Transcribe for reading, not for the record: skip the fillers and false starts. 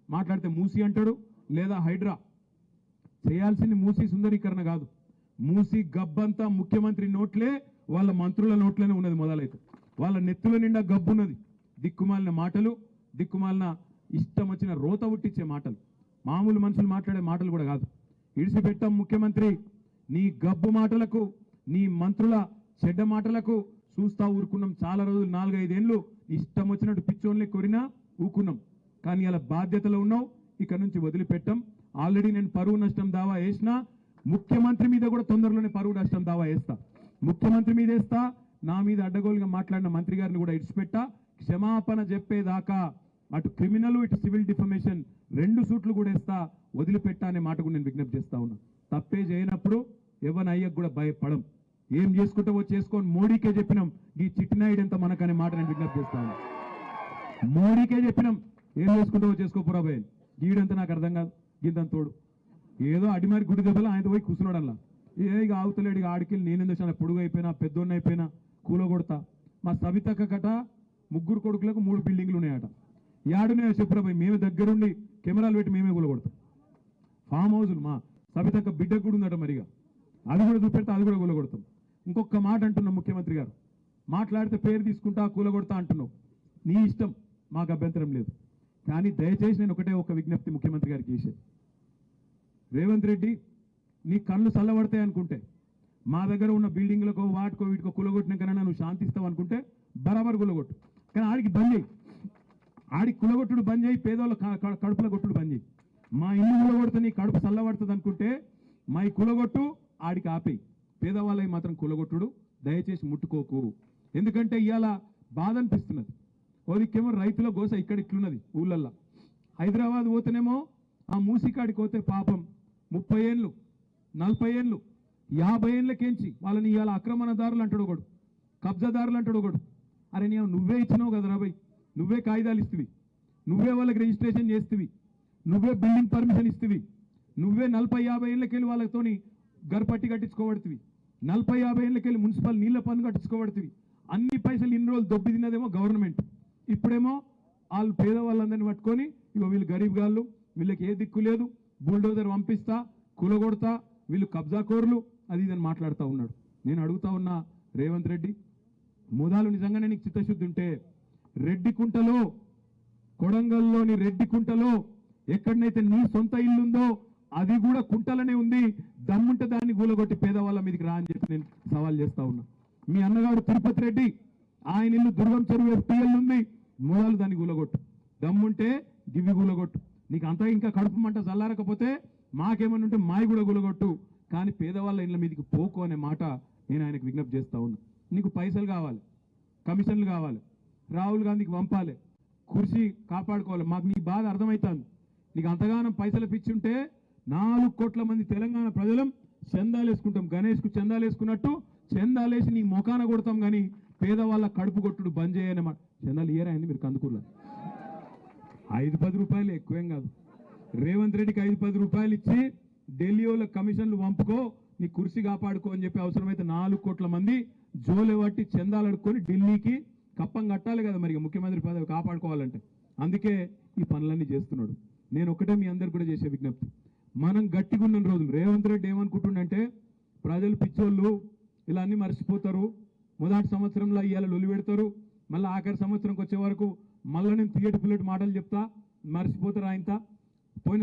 మాట్లాడితే మూసి అంటాడు లేదా హైడ్రా. చేయాల్సింది మూసి సుందరీకరణ కాదు, మూసి గబ్బంతా ముఖ్యమంత్రి నోట్లే వాళ్ళ మంత్రుల నోట్లోనే ఉన్నది. మొదలైతే వాళ్ళ నెత్తుల నిండా గబ్బున్నది. దిక్కుమాలిన మాటలు, దిక్కుమాలిన ఇష్టం వచ్చిన రోత ఉట్టించే మాటలు, మామూలు మనుషులు మాట్లాడే మాటలు కూడా కాదు. ఇడిసిపెట్టాం ముఖ్యమంత్రి, నీ గబ్బు మాటలకు, నీ మంత్రుల చెడ్డ మాటలకు చూస్తా ఊరుకున్నాం. చాలా రోజులు 4-5 ఏళ్ళు ఇష్టం వచ్చినట్టు పిచ్చోన్లే కొరినా ఊకున్నాం. కానీ ఇలా బాధ్యతలో ఉన్నావు, ఇక నుంచి వదిలిపెట్టాం. ఆల్రెడీ నేను పరువు నష్టం దావా వేసినా, ముఖ్యమంత్రి మీద కూడా తొందరలోనే పరువు నష్టం దావా వేస్తా. ముఖ్యమంత్రి మీద వేస్తా, నా మీద అడ్డగోలుగా మాట్లాడిన మంత్రి గారిని కూడా ఇడిచిపెట్టా. క్షమాపణ చెప్పేదాకా అటు క్రిమినల్ ఇటు సివిల్ డిఫమేషన్ 2 సూట్లు కూడా వేస్తా, వదిలిపెట్టా అనే మాట కూడా నేను విజ్ఞప్తి చేస్తా ఉన్నా. తప్పే చేయనప్పుడు ఎవరి అయ్యకు కూడా భయపడం. ఏం చేసుకుంటావో చేసుకొని మోడీకే చెప్పినాం ఈ చిట్టినాయుడు ఎంత మనకనే మాట నేను విజ్ఞప్తి చేస్తా ఉన్నా. మోడీకే చెప్పినాం ఏం చేసుకుంటావో చేసుకోపురా భయ, గీడంతా నాకు అర్థం కాదు. గింతంత తోడు ఏదో అడిమారి గుడి దెబ్బలు ఆయన పోయి కూర్చున్నాడు. అలా ఇక ఆవుతలేడు, ఇక ఆడికెళ్ళి నేనెందుకు పొడుగు అయిపోయినా పెద్దోడిని అయిపోయినా కూల కొడతా. మా సవితక్క కట 3 కొడుకులకు 3 బిల్డింగ్లు ఉన్నాయట. యాడునే చెప్పురా, మేమే దగ్గరుండి కెమెరాలు పెట్టి మేమే కూలగొడతాం. ఫామ్ హౌజులు మా సవితక్క బిడ్డకు కూడా ఉందట, మరిగా అది కూడా చూపెడితే అది కూడా కూలగొడతాం. ఇంకొక మాట అంటున్నాం, ముఖ్యమంత్రి గారు మాట్లాడితే పేరు తీసుకుంటా కూలగొడతా అంటున్నావు, నీ ఇష్టం, మాకు అభ్యంతరం లేదు. కానీ దయచేసి నేను ఒక విజ్ఞప్తి ముఖ్యమంత్రి గారికి చేసేది, రేవంత్ రెడ్డి నీ కళ్ళు చల్లబడతాయి అనుకుంటే, మా దగ్గర ఉన్న బిల్డింగ్లకో వాటికో వీటికో కులగొట్టినాకన్నా నువ్వు శాంతిస్తావు అనుకుంటే బరాబర్ కులగొట్టు. కానీ ఆడికి బంద్ చేయి, ఆడికి కులగొట్టుడు బంద్ చేయి, పేదోళ్ళ కడుపుల కొట్టుడు బంద్ చేయి. మా ఇల్లు కులగొడితే నీ కడుపు చల్లబడుతుంది అనుకుంటే మా ఈ కులగొట్టు, ఆడికి ఆపేయి. పేదవాళ్ళకి మాత్రం కులగొట్టుడు దయచేసి ముట్టుకోకు. ఎందుకంటే ఇవాళ బాధ అనిపిస్తున్నది. ఓదికేమో రైతుల గోస ఇక్కడ ఇట్లున్నది ఊళ్ళల్లో. హైదరాబాద్ పోతేనేమో ఆ మూసికాడికి పోతే పాపం 30 ఏళ్ళు 40 ఏళ్ళు 50 ఏళ్ళకేంచి వాళ్ళని ఇవాళ ఆక్రమణదారులు అంటాడు ఒకడు, కబ్జాదారులు అంటాడు ఒకడు. అరే నువ్వే ఇచ్చినావు కదా రాబోయ్, నువ్వే కాగితాలు ఇస్తువి, నువ్వే వాళ్ళకి రిజిస్ట్రేషన్ చేస్తువి, నువ్వే బిల్డింగ్ పర్మిషన్ ఇస్తువి, నువ్వే 40-50 ఏళ్ళకెళ్ళి వాళ్ళతోని గర్పట్టి కట్టించుకోబడుతుంది, 40-50 ఏళ్ళకెళ్ళి మున్సిపల్ నీళ్ల పన్ను కట్టించుకోబడుతుంది. అన్ని పైసలు ఇన్ని రోజులు దొబ్బి తిన్నదేమో గవర్నమెంట్. ఇప్పుడేమో వాళ్ళు పేదవాళ్ళందరినీ పట్టుకొని ఇగో వీళ్ళు గరీబ్ గాళ్ళు, వీళ్ళకి ఏ దిక్కు లేదు, బుల్డోజర్ పంపిస్తా, కూలగొడతా, వీళ్ళు కబ్జాకోర్లు, అది ఇదని మాట్లాడుతూ ఉన్నాడు. నేను అడుగుతా ఉన్నా రేవంత్ రెడ్డి, మూదాలు నిజంగానే నీకు చిత్తశుద్ధి ఉంటే రెడ్డికుంటలో, కొడంగల్లోని రెడ్డికుంటలో ఎక్కడనైతే నీ సొంత ఇల్లుందో అది కూడా కుంటలనే ఉంది, దమ్ముంటే దాన్ని కూలగొట్టి పేదవాళ్ళ మీదకి రా అని చెప్పి నేను సవాల్ చేస్తా ఉన్నా. మీ అన్నగారు తిరుపతి రెడ్డి, ఆయన ఇల్లు దుర్గం చెరువు FTL ఉంది, మూలాలు దాన్ని కూలగొట్టు, దమ్ముంటే గివి కూలగొట్టు. నీకు అంతా ఇంకా కడుపు మంట చల్లారకపోతే మాకేమన్నా ఉంటే మాయి కూడా కూలగొట్టు, కానీ పేదవాళ్ళ ఇళ్ళ మీదకి పోకు అనే మాట నేను ఆయనకు విజ్ఞప్తి చేస్తా ఉన్నా. నీకు పైసలు కావాలి, కమిషన్లు కావాలి, రాహుల్ గాంధీకి పంపాలి, కుర్చీ కాపాడుకోవాలి. మాకు నీ బాధ అర్థమవుతుంది. నీకు అంతగానం పైసలు పిచ్చుంటే 4 కోట్ల మంది తెలంగాణ ప్రజలం చందాలు వేసుకుంటాం, గణేష్కు చందాలు వేసుకున్నట్టు చందాలేసి నీ మొఖాన కొడతాం. కానీ పేదవాళ్ళ కడుపు కొట్టుడు బంద్ చేయనమాట. చందాలు ఇయ్యరాయండి మీరు కందుకూరులో, 5-10 రూపాయలు ఎక్కువేం కాదు. రేవంత్ రెడ్డికి 5-10 రూపాయలు ఇచ్చి ఢిల్లీ వాళ్ళ కమిషన్లు పంపుకో, నీ కుర్చీ కాపాడుకో అని చెప్పి అవసరమైతే 4 కోట్ల మంది జోలే పట్టి చందాలు అడుక్కొని ఢిల్లీకి కప్పం కట్టాలి కదా మరి ముఖ్యమంత్రి పదవి కాపాడుకోవాలంటే. అందుకే ఈ పనులన్నీ చేస్తున్నాడు. నేను ఒకటే మీ అందరు కూడా చేసే విజ్ఞప్తి, మనం గట్టిగా ఉన్న రోజులు రేవంత్ రెడ్డి ఏమనుకుంటుండంటే ప్రజలు పిచ్చోళ్ళు ఇలా అన్ని మర్చిపోతారు, మొదటి సంవత్సరంలో ఇవాళ లొలి పెడతారు, మళ్ళీ ఆఖరి సంవత్సరంకి వచ్చే వరకు మళ్ళీ నేను తీయటి పుల్లటి మాటలు చెప్తా, మర్చిపోతారు. ఆయనతో పోయిన